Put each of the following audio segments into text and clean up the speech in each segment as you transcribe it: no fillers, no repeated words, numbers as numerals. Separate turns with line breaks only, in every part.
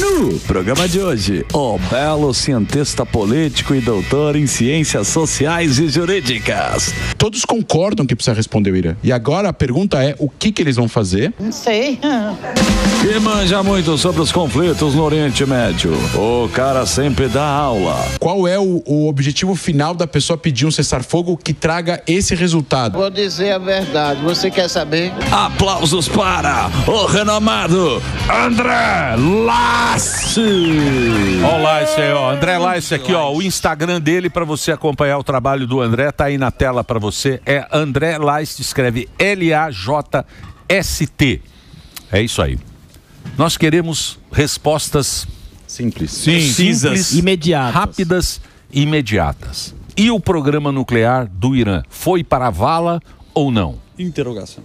No programa de hoje, o belo cientista político e doutor em ciências sociais e jurídicas.
Todos concordam que precisa responder o Irã. E agora a pergunta é, o que eles vão fazer?
Não sei.
E manja muito sobre os conflitos no Oriente Médio. O cara sempre dá aula.
Qual é o objetivo final da pessoa pedir um cessar-fogo que traga esse resultado?
Vou dizer a verdade. Você quer saber?
Aplausos para o renomado André Lace.
Ó o Lace aí, ó. André Lace aqui, ó. O Instagram dele para você acompanhar o trabalho do André tá aí na tela para você. É André Lace, escreve L-A-J-S-T. É isso aí. Nós queremos respostas
simples,
imediatas,
rápidas e imediatas. E o programa nuclear do Irã foi para a vala ou não?
Interrogação.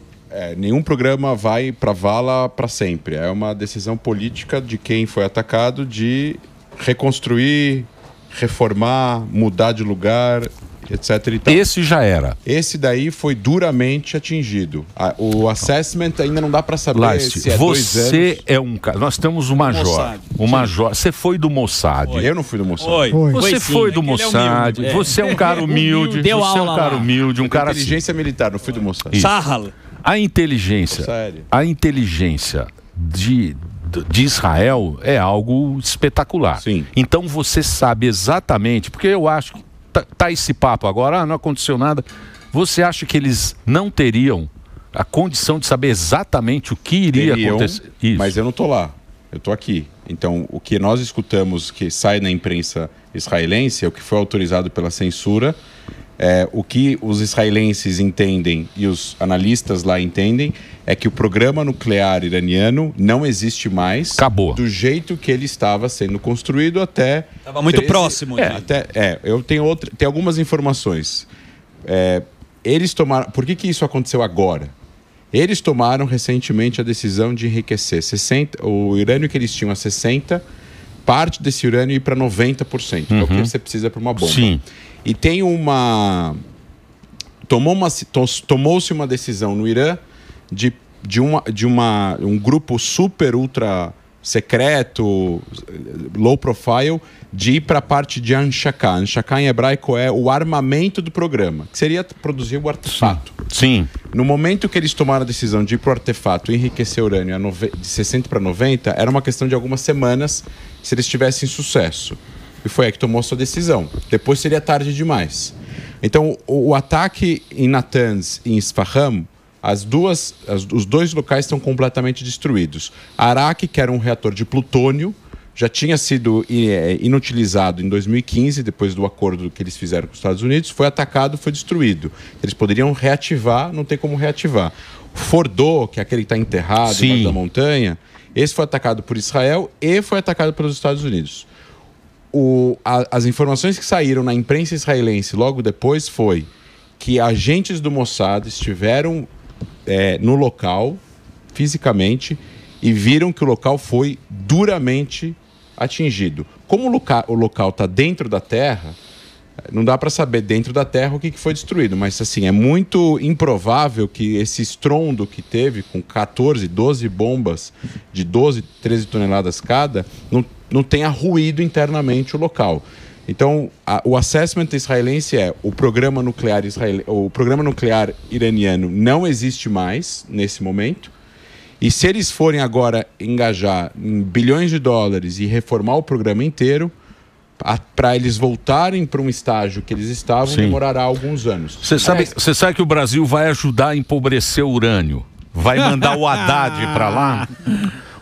Nenhum programa vai para a vala para sempre. É uma decisão política de quem foi atacado de reconstruir, reformar, mudar de lugar, etc. E tal.
Esse já era.
Esse daí foi duramente atingido. O assessment ainda não dá para saber
Lace,
se é 2 anos.
Você é um cara. Nós temos o Major. O Major. Você foi do Mossad.
Eu não fui do Mossad.
Você foi do Mossad. Você é um cara humilde.
Deu
você é um
aula
cara
lá.
humilde, um cara
Inteligência militar, não fui do Mossad.
Sahal.
A inteligência de Israel é algo espetacular.
Sim.
Então você sabe exatamente, porque eu acho que tá esse papo agora, não aconteceu nada. Você acha que eles não teriam a condição de saber exatamente o que iria acontecer? Isso.
Mas eu não tô lá, eu tô aqui. Então, o que nós escutamos que sai na imprensa israelense é o que foi autorizado pela censura. O que os israelenses entendem e os analistas lá entendem é que o programa nuclear iraniano não existe mais.
Acabou.
Do jeito que ele estava sendo construído até...
Estava muito próximo.
Eu tenho algumas informações. Eles tomaram... Por que isso aconteceu agora? Eles tomaram recentemente a decisão de enriquecer 60... O urânio que eles tinham a 60%, parte desse urânio ir para 90%, que é o que você precisa para uma bomba.
Sim.
E tem tomou-se uma decisão no Irã de um grupo super ultra secreto, low profile, de ir para a parte de Anshaka. Anshaka em hebraico é o armamento do programa, que seria produzir o artefato.
Sim.
No momento que eles tomaram a decisão de ir para o artefato e enriquecer urânio de 60 para 90, era uma questão de algumas semanas se eles tivessem sucesso. E foi aí que tomou sua decisão. Depois seria tarde demais. Então, o ataque em Natanz e em Isfahan, os dois locais estão completamente destruídos. Arak, que era um reator de plutônio, já tinha sido inutilizado em 2015, depois do acordo que eles fizeram com os Estados Unidos, foi atacado, foi destruído. Eles poderiam reativar, não tem como reativar. Fordo, que é aquele que está enterrado embaixo da montanha, esse foi atacado por Israel e foi atacado pelos Estados Unidos. As informações que saíram na imprensa israelense logo depois foi que agentes do Mossad estiveram no local, fisicamente, e viram que o local foi duramente atingido. Como o local está dentro da terra, não dá para saber dentro da terra o que foi destruído, mas assim, é muito improvável que esse estrondo que teve com 14, 12 bombas de 12, 13 toneladas cada, não tenha ruído internamente o local. Então, o assessment israelense o programa nuclear iraniano não existe mais nesse momento. E se eles forem agora engajar em bilhões de dólares e reformar o programa inteiro, para eles voltarem para um estágio que eles estavam, demorará alguns anos.
Você sabe que o Brasil vai ajudar a empobrecer o urânio. Vai mandar o Haddad para lá.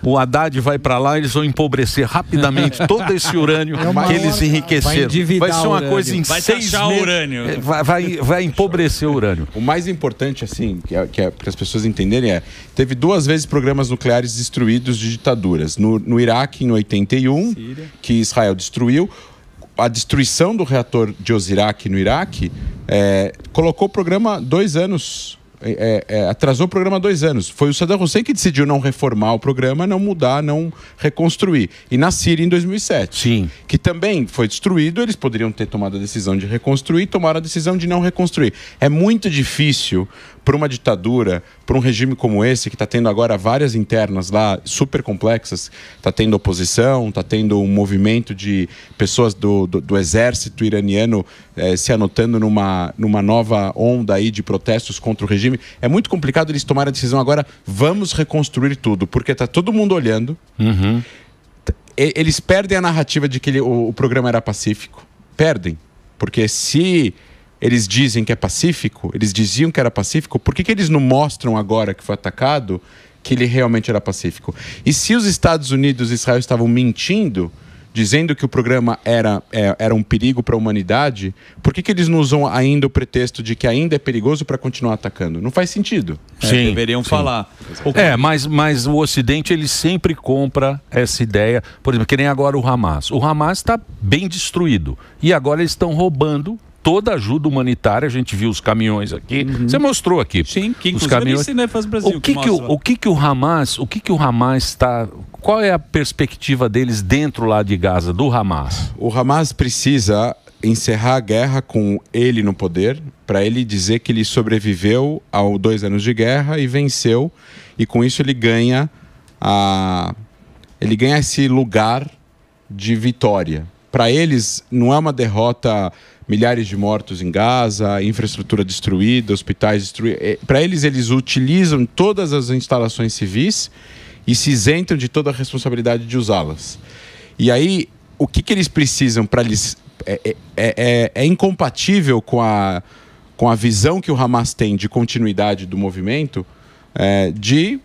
O Haddad vai para lá, eles vão empobrecer rapidamente todo esse urânio que eles enriqueceram. Vai ser uma coisa em 6 meses.
Urânio.
Vai empobrecer o urânio.
O mais importante, assim, que é para as pessoas entenderem, teve 2 vezes programas nucleares destruídos de ditaduras. No Iraque, em 81, Síria, que Israel destruiu. A destruição do reator de Osirak no Iraque colocou o programa 2 anos atrasou o programa 2 anos. Foi o Saddam Hussein que decidiu não reformar o programa, não mudar, não reconstruir. E na Síria em 2007.
Sim.
Que também foi destruído, eles poderiam ter tomado a decisão de reconstruir, tomaram a decisão de não reconstruir. É muito difícil para uma ditadura, para um regime como esse, que está tendo agora várias internas lá, super complexas, está tendo oposição, está tendo um movimento de pessoas do exército iraniano se anotando numa nova onda aí de protestos contra o regime. É muito complicado eles tomarem a decisão agora, vamos reconstruir tudo, porque está todo mundo olhando.
Uhum.
Eles perdem a narrativa de que o programa era pacífico. Perdem. Porque se eles dizem que é pacífico, eles diziam que era pacífico, por que eles não mostram agora que foi atacado que ele realmente era pacífico? E se os Estados Unidos e Israel estavam mentindo, dizendo que o programa era um perigo para a humanidade, por que eles não usam ainda o pretexto de que ainda é perigoso para continuar atacando? Não faz sentido.
Sim, deveriam falar.
Mas o Ocidente ele sempre compra essa ideia. Por exemplo, que nem agora o Hamas. O Hamas está bem destruído. E agora eles estão roubando toda a ajuda humanitária. A gente viu os caminhões aqui. Você mostrou aqui.
Sim, que
os
inclusive
caminhões.
o Cinefaz Brasil
O que o Hamas está... Qual é a perspectiva deles dentro lá de Gaza, do Hamas?
O Hamas precisa encerrar a guerra com ele no poder, para ele dizer que ele sobreviveu aos 2 anos de guerra e venceu, e com isso ele ganha esse lugar de vitória. Para eles não é uma derrota, milhares de mortos em Gaza, infraestrutura destruída, hospitais destruídos. Para eles utilizam todas as instalações civis e se isentam de toda a responsabilidade de usá-las. E aí, o que eles precisam para eles... É incompatível com a visão que o Hamas tem de continuidade do movimento, de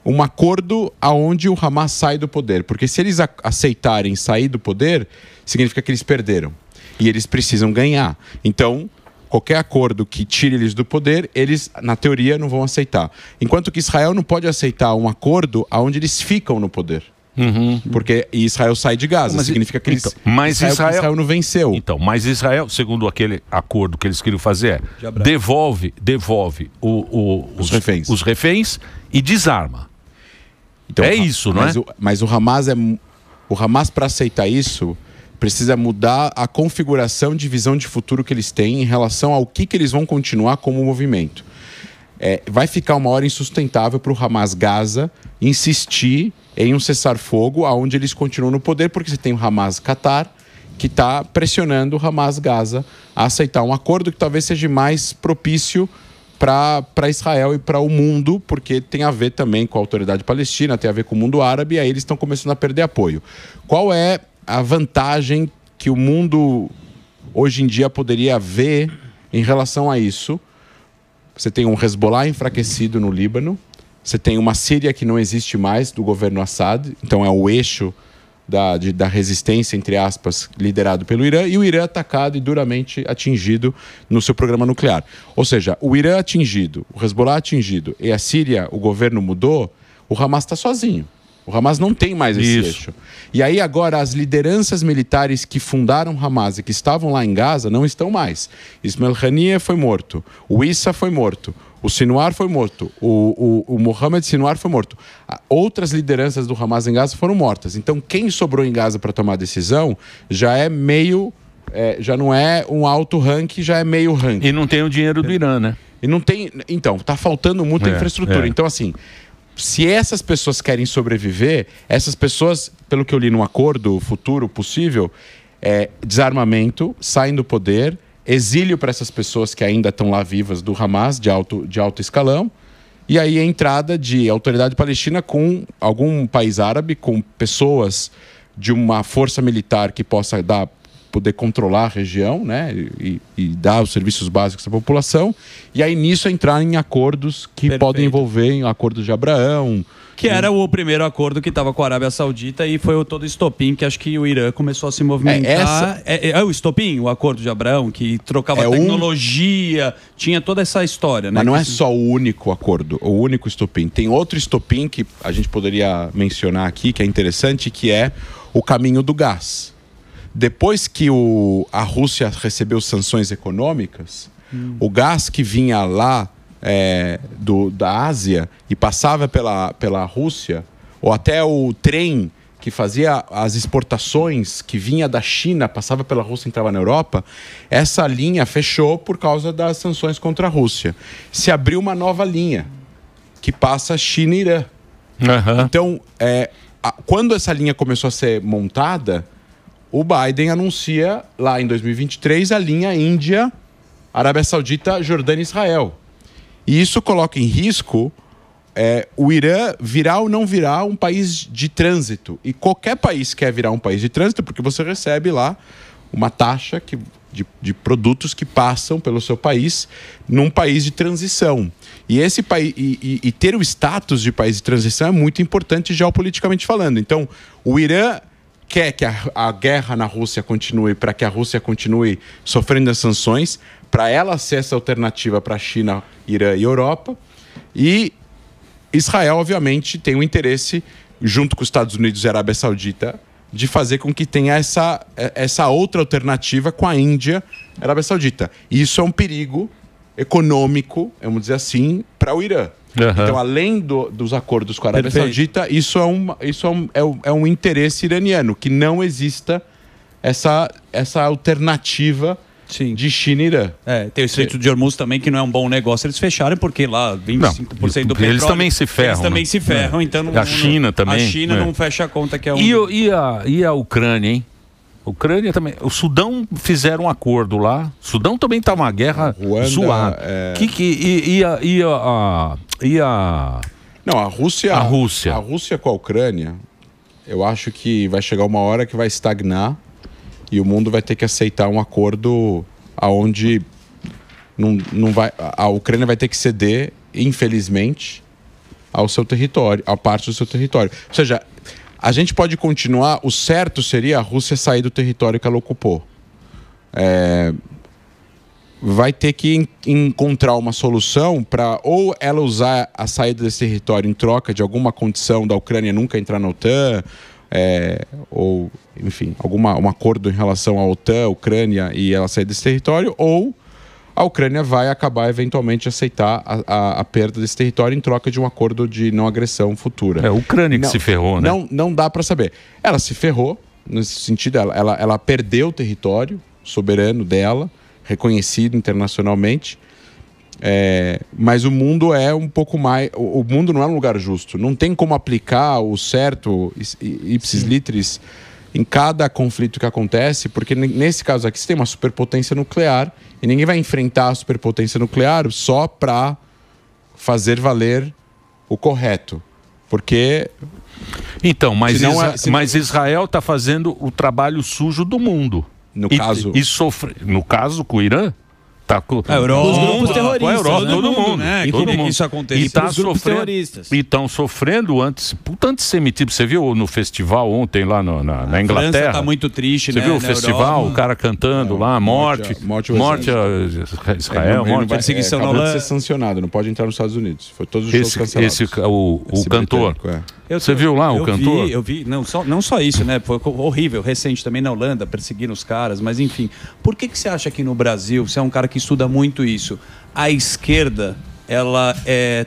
um acordo aonde o Hamas sai do poder. Porque se eles aceitarem sair do poder, significa que eles perderam. E eles precisam ganhar. Então, qualquer acordo que tire eles do poder, eles, na teoria, não vão aceitar. Enquanto que Israel não pode aceitar um acordo onde eles ficam no poder.
Uhum.
Porque Israel sai de Gaza, significa que Israel não venceu.
Então, mas Israel, segundo aquele acordo que eles queriam fazer, devolve os reféns e desarma.
Então,
isso, não é?
Mas o Hamas, para aceitar isso, precisa mudar a configuração de visão de futuro que eles têm em relação ao que eles vão continuar como movimento. Vai ficar uma hora insustentável para o Hamas Gaza insistir em um cessar-fogo onde eles continuam no poder, porque você tem o Hamas Qatar, que está pressionando o Hamas Gaza a aceitar um acordo que talvez seja mais propício para Israel e para o mundo, porque tem a ver também com a autoridade palestina, tem a ver com o mundo árabe, e aí eles estão começando a perder apoio. Qual é a vantagem que o mundo hoje em dia poderia ver em relação a isso? Você tem um Hezbollah enfraquecido no Líbano, você tem uma Síria que não existe mais, do governo Assad, então é o eixo da resistência, entre aspas, liderado pelo Irã, e o Irã atacado e duramente atingido no seu programa nuclear. Ou seja, o Irã atingido, o Hezbollah atingido e a Síria, o governo mudou, o Hamas está sozinho. O Hamas não tem mais esse eixo. E aí agora as lideranças militares que fundaram o Hamas e que estavam lá em Gaza não estão mais. Ismail Haniyeh foi morto, o Issa foi morto, o Sinwar foi morto, o Mohamed Sinwar foi morto. Outras lideranças do Hamas em Gaza foram mortas. Então quem sobrou em Gaza para tomar a decisão já é meio... já não é um alto ranking, já é meio ranking.
E não tem o dinheiro do Irã, né?
E não tem... Então, está faltando muita infraestrutura. Então, assim... Se essas pessoas querem sobreviver, essas pessoas, pelo que eu li no acordo futuro possível, desarmamento, saem do poder, exílio para essas pessoas que ainda estão lá vivas do Hamas, de alto escalão, e aí a entrada de autoridade palestina com algum país árabe, com pessoas de uma força militar que possa poder controlar a região, né, e dar os serviços básicos à população, e aí nisso entrar em acordos que podem envolver em acordos de Abraão.
Que era o primeiro acordo que estava com a Arábia Saudita e foi todo estopim que acho que o Irã começou a se movimentar. É o estopim, o acordo de Abraão, que trocava tecnologia, tinha toda essa história, né?
Mas não é só o único acordo, o único estopim. Tem outro estopim que a gente poderia mencionar aqui, que é interessante, que é o caminho do gás. Depois que a Rússia recebeu sanções econômicas, o gás que vinha lá da Ásia e passava pela Rússia, ou até o trem que fazia as exportações que vinha da China, passava pela Rússia e entrava na Europa, essa linha fechou por causa das sanções contra a Rússia. Se abriu uma nova linha, que passa China e Irã. Uhum. Então, quando essa linha começou a ser montada, o Biden anuncia, lá em 2023, a linha Índia, Arábia Saudita, Jordânia e Israel. E isso coloca em risco o Irã virar ou não virar um país de trânsito. E qualquer país quer virar um país de trânsito porque você recebe lá uma taxa de produtos que passam pelo seu país num país de transição. E esse país e ter o status de país de transição é muito importante geopoliticamente falando. Então, o Irã quer que a guerra na Rússia continue, para que a Rússia continue sofrendo as sanções, para ela ser essa alternativa para a China, Irã e Europa. E Israel, obviamente, tem um interesse, junto com os Estados Unidos e a Arábia Saudita, de fazer com que tenha essa outra alternativa com a Índia e a Arábia Saudita. E isso é um perigo econômico, vamos dizer assim, para o Irã. Uhum. Então, além dos acordos com a Arábia Saudita, isso é um interesse iraniano, que não exista essa alternativa de China e Irã.
Tem o Estreito de Hormuz também, que não é um bom negócio eles fecharem, porque lá 25% do petróleo...
Eles também se ferram.
Eles também se ferram, então...
A China também.
A China não fecha a conta, que é um...
E a Ucrânia, hein? Ucrânia também. O Sudão fizeram um acordo lá. O Sudão também tá uma guerra zoada.
Não, a Rússia. A Rússia com a Ucrânia, eu acho que vai chegar uma hora que vai estagnar e o mundo vai ter que aceitar um acordo aonde não vai, a Ucrânia vai ter que ceder, infelizmente, ao seu território, a parte do seu território. Ou seja, a gente pode continuar, o certo seria a Rússia sair do território que ela ocupou. Vai ter que encontrar uma solução para ou ela usar a saída desse território em troca de alguma condição da Ucrânia nunca entrar na OTAN, ou, enfim, um acordo em relação à OTAN, Ucrânia, e ela sair desse território, ou a Ucrânia vai acabar eventualmente aceitar a perda desse território em troca de um acordo de não agressão futura.
A Ucrânia que se ferrou, né?
Não dá para saber. Ela se ferrou, nesse sentido, ela perdeu o território soberano dela, reconhecido internacionalmente, mas o mundo é um pouco mais... O mundo não é um lugar justo. Não tem como aplicar o certo ipsis literis em cada conflito que acontece, porque nesse caso aqui você tem uma superpotência nuclear e ninguém vai enfrentar a superpotência nuclear só para fazer valer o correto. Porque...
Então, mas Israel está fazendo o trabalho sujo do mundo. No caso com o Irã, tá com
a Europa,
os grupos terroristas,
a Europa, todo mundo,
né?
Todo mundo. Isso acontece.
E tá sofrendo, e estão sofrendo antissemitismo. Você viu no festival ontem lá na Inglaterra? A França
tá muito triste,
né? Você viu o festival, o cara cantando lá, morte a Israel, morte.
Perseguição na Holanda. Ser sancionado, não pode entrar nos Estados Unidos. Foi todos os shows cancelados.
O cantor. Você viu lá o cantor?
Eu vi. Não só isso, né? Foi horrível. Recente também na Holanda, perseguiram os caras. Mas, enfim. Por que você acha que no Brasil, você é um cara que estuda muito isso, a esquerda, ela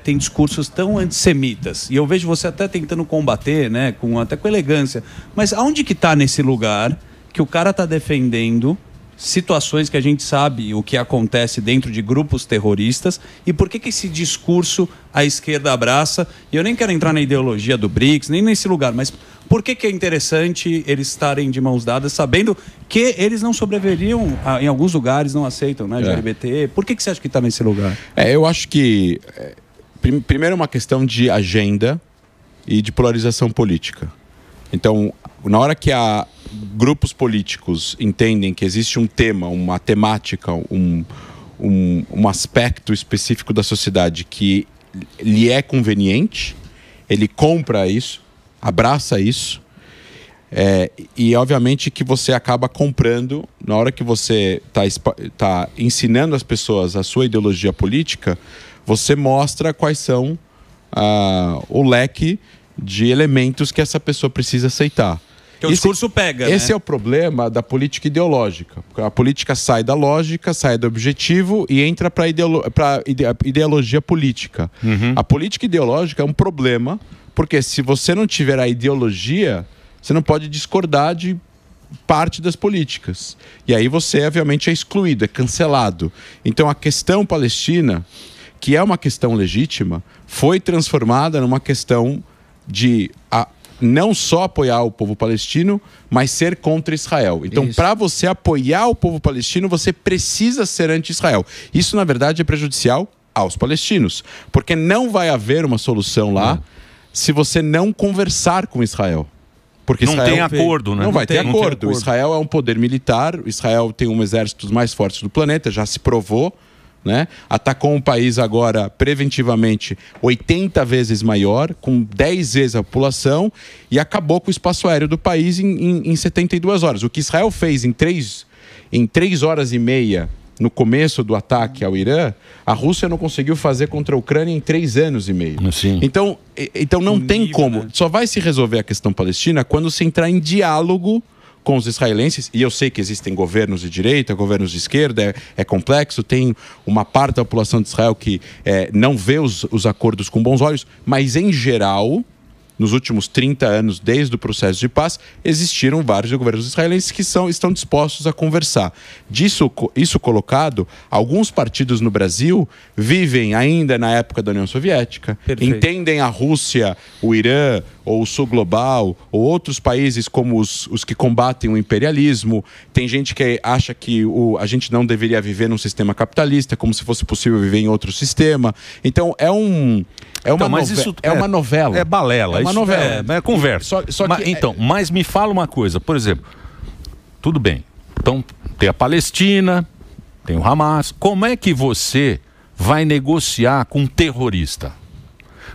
tem discursos tão antissemitas? E eu vejo você até tentando combater, né? Até com elegância. Mas aonde que está nesse lugar que o cara está defendendo situações que a gente sabe o que acontece dentro de grupos terroristas e por que esse discurso a esquerda abraça? E eu nem quero entrar na ideologia do BRICS, nem nesse lugar, mas por que é interessante eles estarem de mãos dadas, sabendo que eles não sobreviveriam, em alguns lugares não aceitam, né, LGBT? Por que você acha que está nesse lugar?
Eu acho que, primeiro, é uma questão de agenda e de polarização política. Então, na hora que grupos políticos entendem que existe um tema, uma temática, um aspecto específico da sociedade que lhe é conveniente, ele compra isso, abraça isso, e obviamente que você acaba comprando, na hora que você está ensinando as pessoas a sua ideologia política, você mostra quais são o leque de elementos que essa pessoa precisa aceitar.
Porque o discurso pega,
Esse é o problema da política ideológica. A política sai da lógica, sai do objetivo e entra para ideologia política. A política ideológica é um problema, porque se você não tiver a ideologia, você não pode discordar de parte das políticas. E aí você, obviamente, é excluído, é cancelado. Então a questão palestina, que é uma questão legítima, foi transformada numa questão de não só apoiar o povo palestino, mas ser contra Israel. Então, para você apoiar o povo palestino, você precisa ser anti-Israel. Isso, na verdade, é prejudicial aos palestinos, porque não vai haver uma solução lá se você não conversar com Israel. Porque
não tem acordo, né?
Não vai ter acordo. Israel é um poder militar, Israel tem um exército dos mais fortes do planeta, já se provou, né? Atacou um país agora preventivamente 80 vezes maior, com 10 vezes a população, e acabou com o espaço aéreo do país em 72 horas. O que Israel fez em 3 horas e meia no começo do ataque ao Irã, a Rússia não conseguiu fazer contra a Ucrânia em 3 anos e meio.
Sim.
Então não tem como. Né? Só vai se resolver a questão palestina quando se entrar em diálogo com os israelenses, e eu sei que existem governos de direita, governos de esquerda, é complexo, tem uma parte da população de Israel que não vê os acordos com bons olhos, mas em geral, nos últimos 30 anos, desde o processo de paz, existiram vários governos israelenses que estão dispostos a conversar. Isso colocado, alguns partidos no Brasil vivem ainda na época da União Soviética, entendem a Rússia, o Irã, ou o Sul Global, ou outros países como os que combatem o imperialismo. Tem gente que acha que a gente não deveria viver num sistema capitalista, como se fosse possível viver em outro sistema. Então, é uma novela.
É balela.
É uma novela.
É conversa. Mas me fala uma coisa, por exemplo, tudo bem, então tem a Palestina, tem o Hamas, como é que você vai negociar com um terrorista?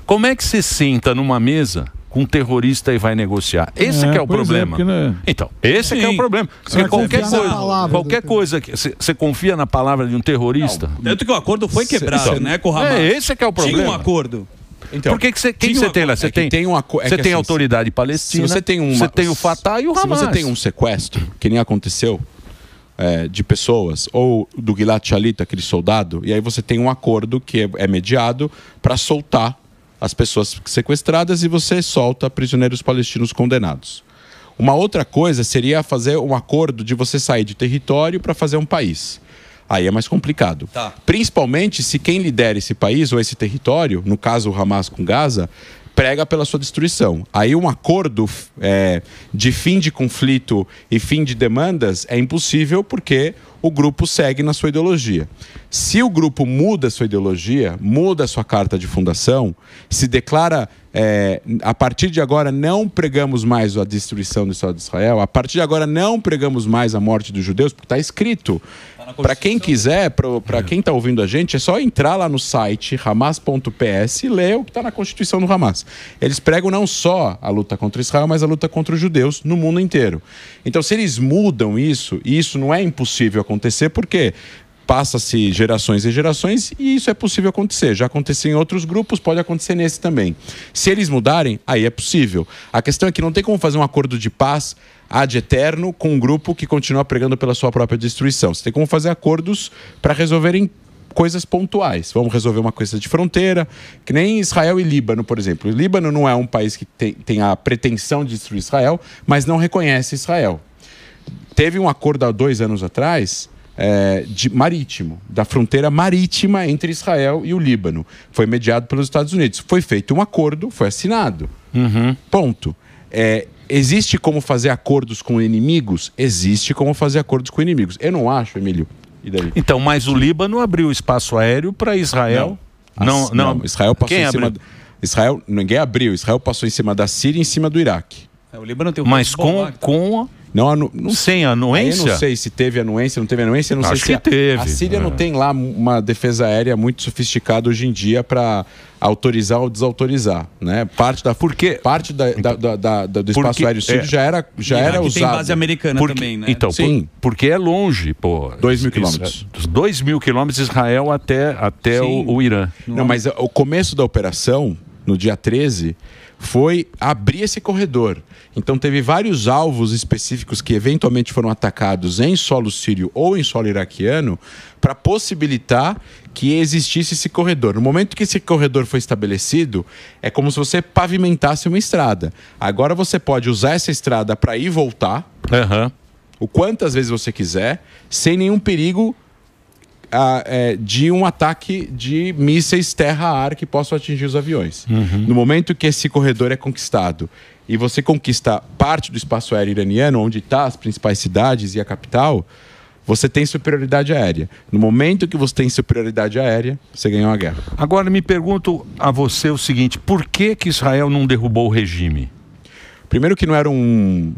Como é que você senta numa mesa com um terrorista e vai negociar? Esse que é o problema. Então, esse que é o problema. Porque qualquer coisa que você confia na palavra de um terrorista.
Tanto que o acordo foi quebrado, né, com o Hamas.
Esse que é o problema.
Tinha um acordo.
Então, por quem você tem lá? Você tem a autoridade palestina, você tem o Fatah e o Hamas.
Se você tem um sequestro, que nem aconteceu, de pessoas, ou do Gilad Shalit, aquele soldado, e aí você tem um acordo que é mediado para soltar as pessoas sequestradas e você solta prisioneiros palestinos condenados. Uma outra coisa seria fazer um acordo de você sair de território para fazer um país. Aí é mais complicado. Tá. Principalmente se quem lidera esse país ou esse território, no caso o Hamas com Gaza, prega pela sua destruição. Aí um acordo de fim de conflito e fim de demandas é impossível porque o grupo segue na sua ideologia. Se o grupo muda sua ideologia, muda sua carta de fundação, se declara a partir de agora não pregamos mais a destruição do Estado de Israel, a partir de agora não pregamos mais a morte dos judeus, porque está escrito. Para quem quiser, para quem está ouvindo a gente, é só entrar lá no site hamas.ps e ler o que está na Constituição do Hamas. Eles pregam não só a luta contra Israel, mas a luta contra os judeus no mundo inteiro. Então, se eles mudam isso, e isso não é impossível acontecer, porque passa-se gerações e gerações e isso é possível acontecer. Já aconteceu em outros grupos, pode acontecer nesse também. Se eles mudarem, aí é possível. A questão é que não tem como fazer um acordo de paz ad eterno com um grupo que continua pregando pela sua própria destruição. Você tem como fazer acordos para resolverem coisas pontuais. Vamos resolver uma coisa de fronteira, que nem Israel e Líbano, por exemplo. O Líbano não é um país que tem a pretensão de destruir Israel, mas não reconhece Israel. Teve um acordo há 2 anos atrás marítimo, da fronteira marítima entre Israel e o Líbano. Foi mediado pelos Estados Unidos. Foi feito um acordo, foi assinado. Ponto. Existe como fazer acordos com inimigos? Existe como fazer acordos com inimigos. Eu não acho, Emílio. E daí?
Então, mas o Líbano abriu espaço aéreo para Israel?
Não. Israel passou em cima... Israel, ninguém abriu. Israel passou em cima da Síria e em cima do Iraque.
O Líbano tem
mas com sem anuência?
Eu não sei se teve anuência, não teve anuência. Não
Acho
sei
que teve.
A Síria não tem lá uma defesa aérea muito sofisticada hoje em dia para autorizar ou desautorizar, né? Parte do espaço aéreo sírio já era usado.
Tem base americana também, né?
Então, sim. Porque é longe, pô.
2.000 quilômetros.
2.000 quilômetros Israel até o Irã.
Não, mas o começo da operação, no dia 13, foi abrir esse corredor. Então teve vários alvos específicos que eventualmente foram atacados em solo sírio ou em solo iraquiano para possibilitar que existisse esse corredor. No momento que esse corredor foi estabelecido, é como se você pavimentasse uma estrada. Agora você pode usar essa estrada para ir e voltar, o quantas vezes você quiser, sem nenhum perigo de um ataque de mísseis terra-ar que possam atingir os aviões. No momento que esse corredor é conquistado e você conquista parte do espaço aéreo iraniano, onde estão as principais cidades e a capital, você tem superioridade aérea. No momento que você tem superioridade aérea, você ganhou a guerra.
Agora me pergunto a você o seguinte, por que Israel não derrubou o regime?
Primeiro que não era um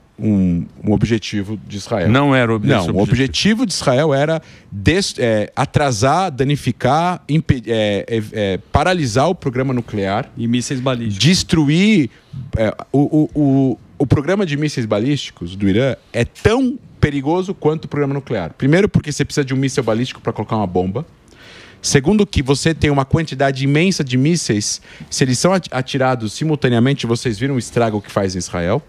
objetivo de Israel.
Não era o objetivo.
Não, o objetivo de Israel era atrasar, danificar, paralisar o programa nuclear.
E mísseis balísticos.
Destruir... o programa de mísseis balísticos do Irã é tão perigoso quanto o programa nuclear. Primeiro porque você precisa de um míssil balístico para colocar uma bomba. Segundo que você tem uma quantidade imensa de mísseis, se eles são atirados simultaneamente, vocês viram o estrago que faz em Israel.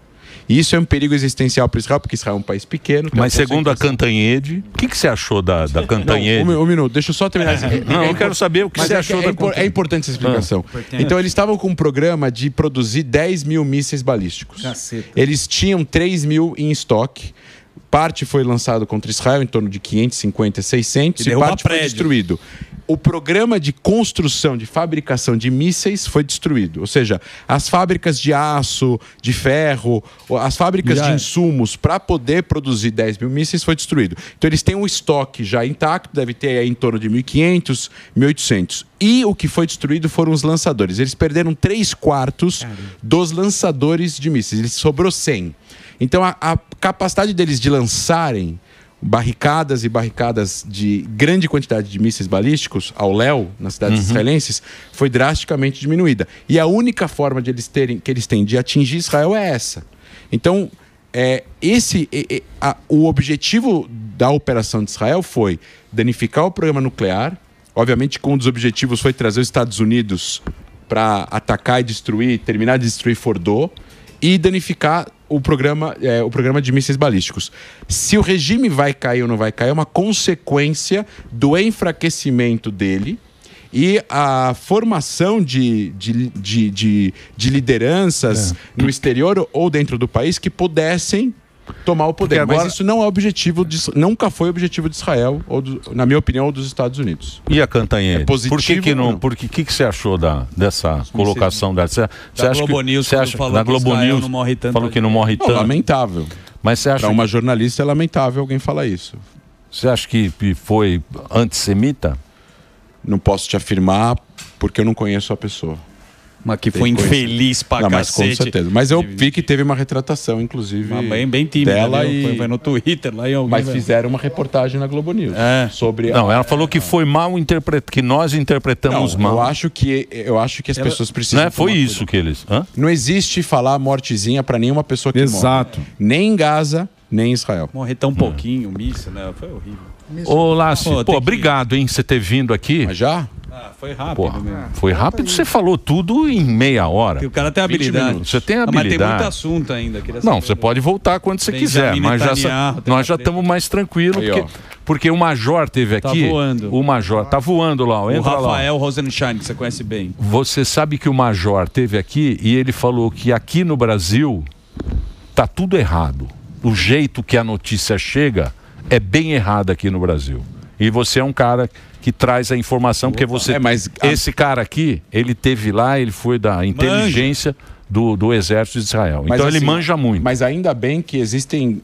E isso é um perigo existencial para Israel, porque Israel é um país pequeno.
Mas segundo a Cantanhede, o que você achou da Cantanhede?
Um minuto, deixa eu só terminar.
Não, eu quero saber o que você achou da Cantanhede.
É importante essa explicação. Então eles estavam com um programa de produzir 10 mil mísseis balísticos.
Caceta.
Eles tinham 3 mil em estoque. Parte foi lançado contra Israel, em torno de 550, 600, e parte foi destruído. O programa de construção, de fabricação de mísseis foi destruído. Ou seja, as fábricas de aço, de ferro, as fábricas de insumos para poder produzir 10 mil mísseis foi destruído. Então eles têm um estoque já intacto, deve ter aí em torno de 1.500, 1.800. E o que foi destruído foram os lançadores. Eles perderam 3/4 dos lançadores de mísseis. Sobrou 100. Então a capacidade deles de lançarem barricadas e barricadas de grande quantidade de mísseis balísticos ao léu nas cidades israelenses foi drasticamente diminuída. E a única forma que eles têm de atingir Israel é essa. Então, o objetivo da operação de Israel foi danificar o programa nuclear. Obviamente, um dos objetivos foi trazer os Estados Unidos para atacar e destruir, terminar de destruir Fordo e danificar o programa de mísseis balísticos. Se o regime vai cair ou não vai cair é uma consequência do enfraquecimento dele e a formação de lideranças no exterior ou dentro do país que pudessem tomar o poder. Agora... Mas isso não é objetivo nunca foi objetivo de Israel, na minha opinião, ou dos Estados Unidos.
E a Cantanhede?
É positivo,
por que você achou dessa colocação dessa? Você acha
Globo News,
você acha
falou
na Globo News
não morre tanto,
falou que não morre tanto?
Lamentável.
Mas você acha
para uma jornalista é lamentável alguém falar isso.
Você acha que foi antissemita?
Não posso te afirmar porque eu não conheço a pessoa.
Mas que foi infeliz pra
cacete. Mas com certeza. Mas eu vi que teve uma retratação, inclusive,
bem tímida
dela
foi no Twitter lá e alguém.
Mas fizeram uma reportagem na Globo News sobre.
Não, ela falou que foi mal interpretado, que nós interpretamos mal.
Eu acho que as pessoas precisam.
Não foi isso que eles.
Não existe falar mortezinha pra nenhuma pessoa que
Exato.
morre. Nem em Gaza, nem em Israel.
Morrer tão pouquinho, míssil, né? Foi horrível.
Ô, Lácio, obrigado, hein, você ter vindo aqui.
Mas já?
Foi rápido mesmo.
Foi rápido, você falou tudo em meia hora.
Porque o cara tem habilidade.
Você tem habilidade.
Mas tem muito assunto ainda.
Não, você pode voltar quando você quiser, mas nós já estamos mais tranquilos, porque o Major teve aqui.
Tá voando.
O Major tá voando lá.
O Rafael Rosenstein, que você conhece bem.
Você sabe que o Major teve aqui e ele falou que aqui no Brasil tá tudo errado. O jeito que a notícia chega é bem errado aqui no Brasil. E você é um cara que traz a informação, porque você... Esse cara aqui, ele teve lá, ele foi da inteligência do exército de Israel. Então ele manja muito.
Mas ainda bem que existem...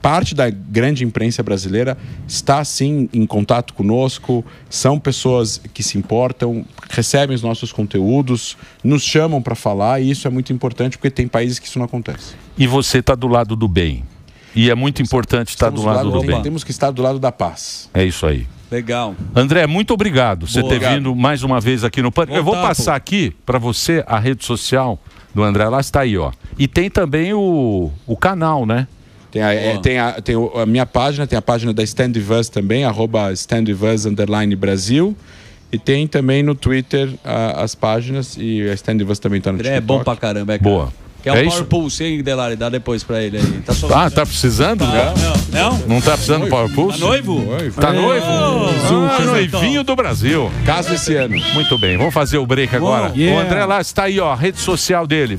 parte da grande imprensa brasileira está, sim, em contato conosco, são pessoas que se importam, recebem os nossos conteúdos, nos chamam para falar, e isso é muito importante, porque tem países que isso não acontece.
E você está do lado do bem. E é muito importante estar do lado do bem.
Temos que estar do lado da paz.
É isso aí.
Legal.
André, muito obrigado por você ter vindo mais uma vez aqui no Pânico. Eu vou passar aqui para você a rede social do André. Lá está aí, ó. E tem também o canal, né?
Tem a minha página, tem a página da Stand With Us também, @StandWithUs_Brasil. E tem também no Twitter as páginas e a Stand With Us também tá no TikTok.
É bom pra caramba, é cara.
Boa.
Que é um Power Pulse, hein, Delari? Dá depois pra ele aí.
Tá precisando?
Não?
Não tá precisando do Power Pulse?
Tá noivo?
Tá noivo? Noivinho do Brasil.
Caso esse ano.
Muito bem, vamos fazer o break agora. O André lá está aí, ó, a rede social dele.